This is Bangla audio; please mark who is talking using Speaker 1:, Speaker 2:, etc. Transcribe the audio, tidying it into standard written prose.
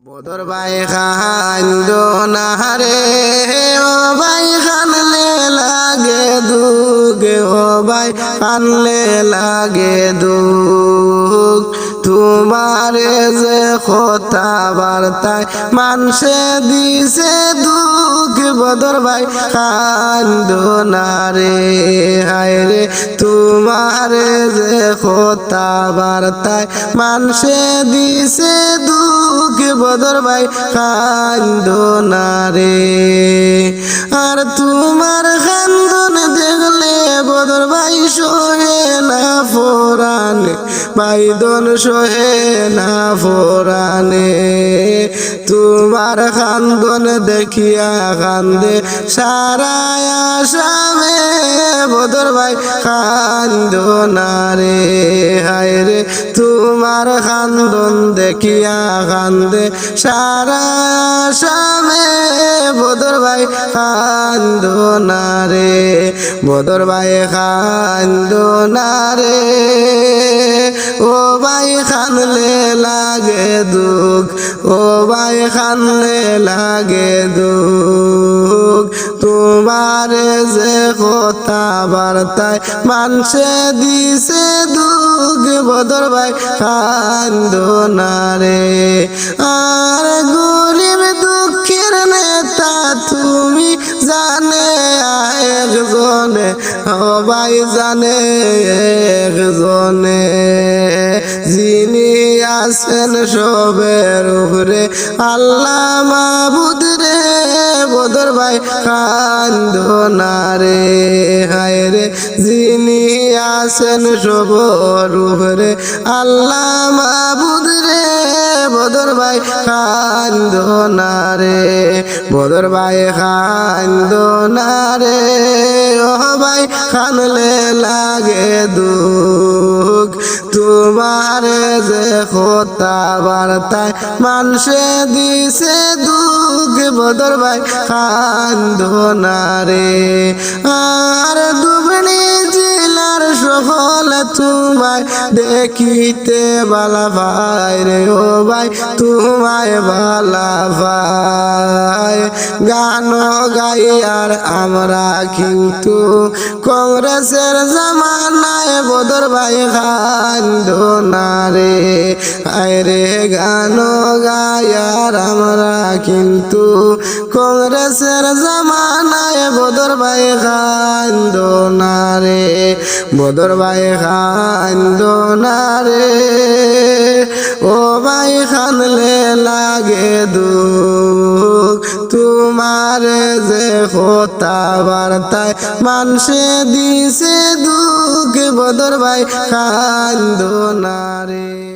Speaker 1: বদর ভাই খান্দো না রে ও ভাই খানলে লাগে দুগে ও ভাই খানলে লাগে দুগ তোমারে যে কথা বার্তায় মানুষে দিছে দুঃখ বদর ভাই খান্দো না রে হায় রে তোমারে যে কথা বার্তায় মানুষে দিছে দুঃখ বদর ভাই খান্দো না রে আর তোমার খান্দন দেখলে বদর ভাই সহে না ফোরানে বাইদন সহে না ফোরানে তোমার খান্দন দেখিয়া কান্দে সারা আসামে বদর ভাই খান্দো না রে হায় রে তোমার খান্দন দেখিয়া কান্দে সারা আসামে বদর ভাই খান্দো না রে বদর ভাই খান্দো না রে ও ভাই খানলে লাগে দুঃখ ও ভাই খানলে লাগে দুঃখ তোমার যে কথা বার্তায় মানুষে দিছে দুঃখ বদর ভাই খান্দো না রে আর গরিব দুঃখের নেতা তুমি জানে একজনে ও ভাই জানে একজনে যিনি আছেন সবের উপরে আল্লাহ মাবুদ রে বদর ভাই খান্দো না রে হায় রে যিনি আছেন সবের উপরে আল্লাহ মাবুদ রে বদর ভাই খান্দো না রে বদর ভাই খান্দো না রে ও ভাই খানলে লাগে দুঃখ তোমার যে কথা বার্তায় মানুষে দিছে দুঃখ বদর ভাই খান্দো না রে আর দুবনি জেলার সকল তোমায় দেখিতে বালা ভাই রে ও ভাই তোমায় বালা ভাই গান গাই আর আমরা কিন্তু কংগ্রেসের জামানায় বদর ভাই খান্দো না রে আয় রে গান গাই আর আমরা কিন্তু কংগ্রেসের জামানায় বদর ভাই খান্দো না রে বদর ভাই খান্দো না রে ও ভাই খানলে লাগে দুঃখ তোমার যে কথা বার্তায় মানুষে দিছে দুঃখ বদর ভাই খান্দো না রে।